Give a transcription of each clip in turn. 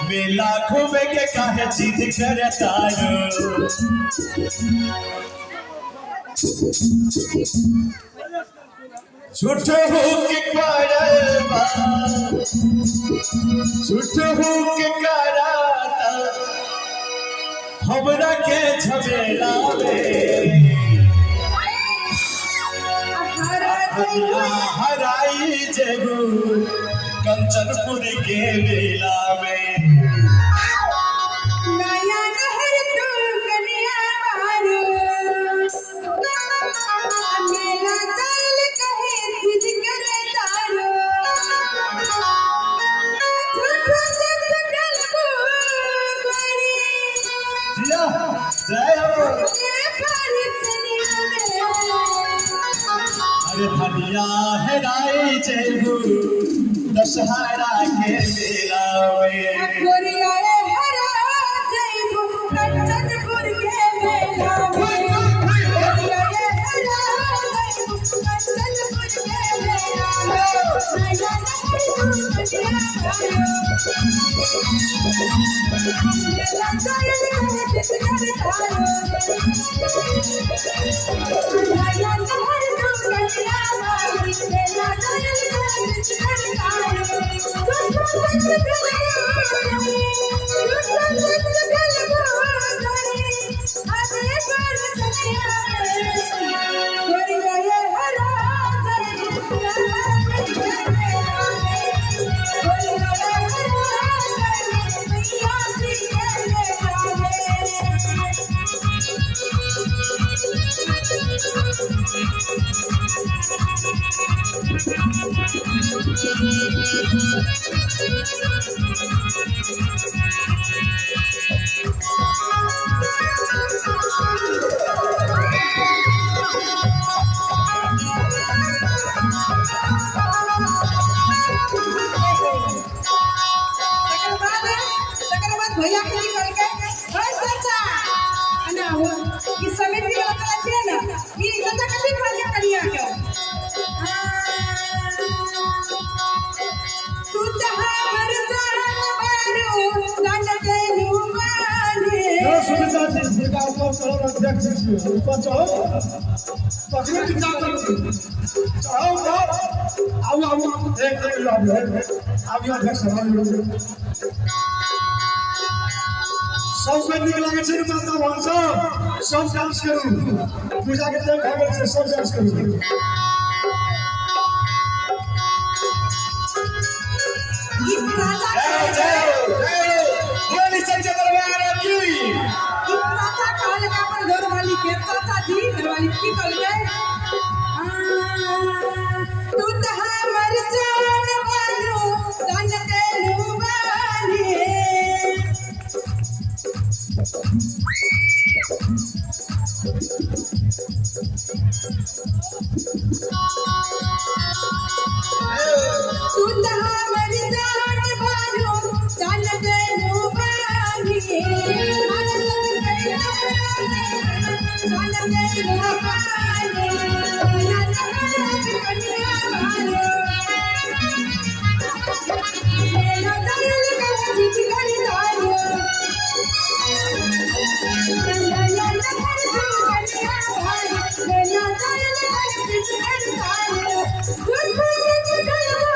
मेला घूमे के काहे जिद करता झूठ हो के करबा झूठ हो के कराता हमरा के झमेला में हराई जेबू कंचनपुर के मेला में नया नहर तू कन्या मारो मेला चल कहे जिद करे तारो झूठो से गल को गोरी जिया जय हो अरे धनिया हेराई जेबू दशहरा के मेला में गोरिया हरा जइबू कंचनपुर के मेला में गोरिया हरा जइबू कंचनपुर के मेला में नया नहर तू कन्या मारो मेला चल कहे जिद करे तारो नया नहर तू कन्या मारो मेला चल कहे जिद करे तारो भैया के निकल के ओए चाचा अना हो इस समिति वाला चला छे ना ई चाचा कथि भाग्य करिया के तू तो हमर जान बारू गानते नुमाने यो सुविधा से जिला उपकर अध्यक्ष छी ऊपर चढ़ो पकड़ो की चाकर चढ़ो आओ एक लाभ है अब अध्यक्ष हमारे सबसे निक लगे छै माता भगवान सब डांस करू पूजा के टाइम भए गेल सब डांस करू जय जय बोली संजय दरबार की चाचा कहल के अपन घर वाली के चाचा जी घर वाली की कहल के तू तो हमर जान बारू गानते नुमाने तू तो हमर जान बारू गानते नुमाने गानते नुमाने कन्या मारो मेला चल कहे जिद करे तारो नया नहर तू कन्या मारो मेला चल कहे जिद करे तारो झूठो सच गलबो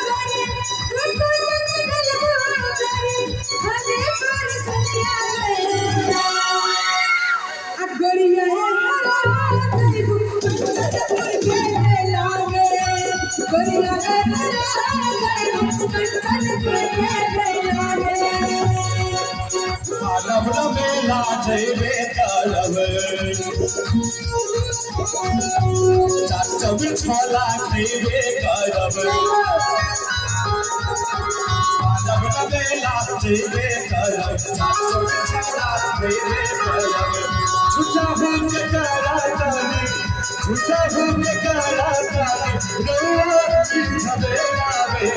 करे झूठो सच गलबो करे हदे पर छलिया में अब गोरिया हरा जइबू कंचनपुर के मेला में गोरिया हरा जइबू कंचनपुर के मेला में मानव मेला जेबे करब चाचब छोला खेबे करब मानव मेला जेबे करब चाचब छोला खेबे करब झूठा हो के कराता झूठा हो के कराता गौआ की झमेला में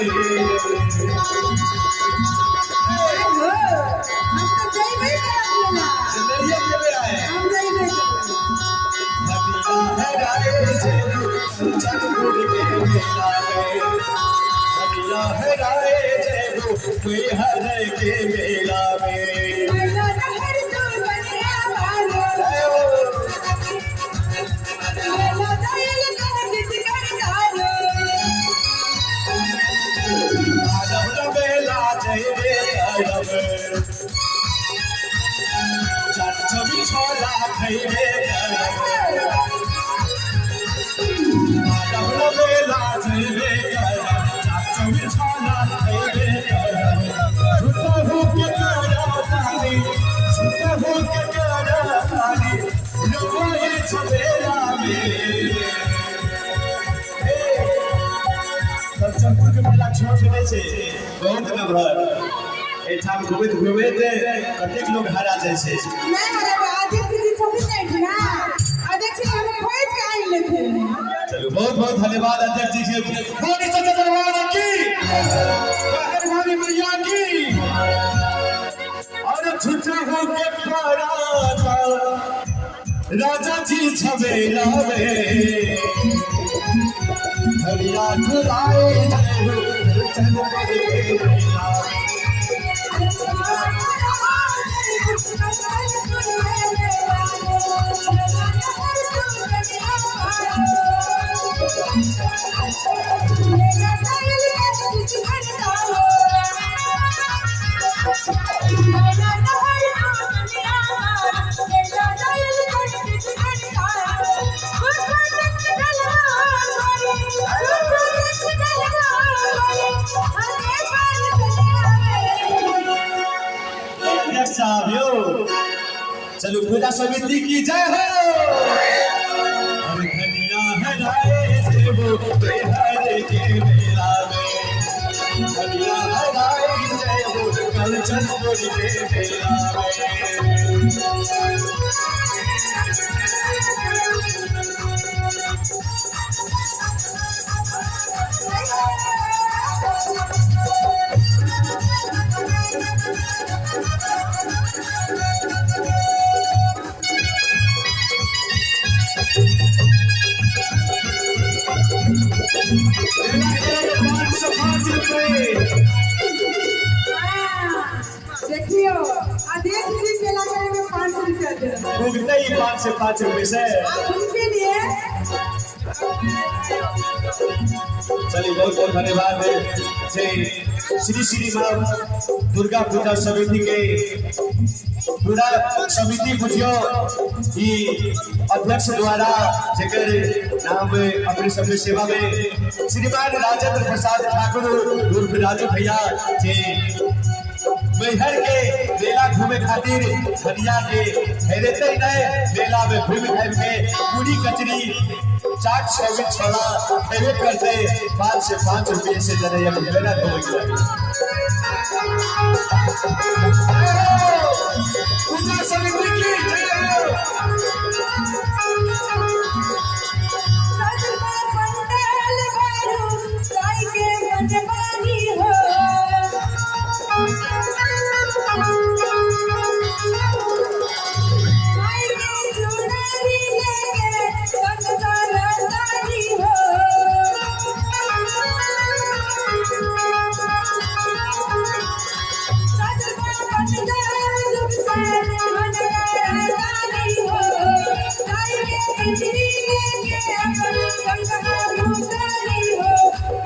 हम तो जइबे करब जिंदगी के में आए हम जइबे हरिया है गाए जे कंचनपुर के मेला में हराए जयबो मैहर के मेला में मैया नहर तो बनिया वालो मैया दायल का जिगर डालो माधव मेला जयबे करब चाचो छोला खैबे करब माधव मेला जयबे करब चाचो छोला खैबे करब झूठा हो के करा तारी झूठा हो के करा तारी लोए छबेला में चंदपुर के मेला छोट नहीं छे बहुत नभर एठाम घुमैत घुमैत कतेक लोग हरा जाइ छै नहीं अरे अध्यक्ष जी छथिन नहीं ना अध्यक्ष जी हम खोज के आइ लेथे चलो बहुत बहुत धन्यवाद अध्यक्ष जी के बोली सच्चा दरबार की मेहरबानी मैया की और झूठा हो के पराता राजा जी छबेला में हरिया झुलाए जय चंद्र के मेला साहबियो चलो पूजा समिति की जय हो और धनिया हराए देवो हर के मेला में धनिया हराए देवो कल चंदपुर के मेला में देखियो अध्यक्ष जी मेला करे में 500 रुपया दे भुगते ही 5 से 5 रुपए से आप उनके लिए चलिए बहुत बहुत धन्यवाद श्री श्री माँ दुर्गा पूजा समिति के पूरा समिति बुझियो ई अध्यक्ष द्वारा जेकर नाम अपने सबके सेवा में श्रीमान राजेंद्र प्रसाद ठाकुर उर्फ राजू भैया जे मैहर के मेला घूमे खातिर हरिया के हेरेते नहीं मेला में घूम घाम के पूरी कचरी चाट चाउमीन छोला खेबे करते 5 से 5 रुपये से जरा ये मेला घूमेंगे पूजा समिति की जय हो पंडाल भरू साई के बनवानी हो साई के चुनरी लेके संगतारी हो सजमा पंडाल जुग से मनरानी हो साई के चुनरी लेके संगतारी हो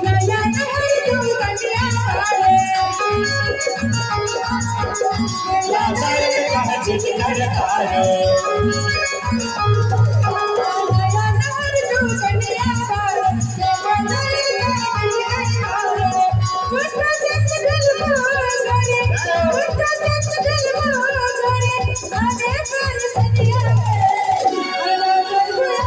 नया नहर तुम कन्या वाले राजा के कहा जिगर कायो नया नहर तुम कन्या वाले उठा जग दिल मोरे उठा जग दिल मोरे आगे पर सनिया अरे जगुया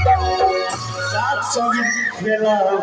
चाट चाउमीन मेला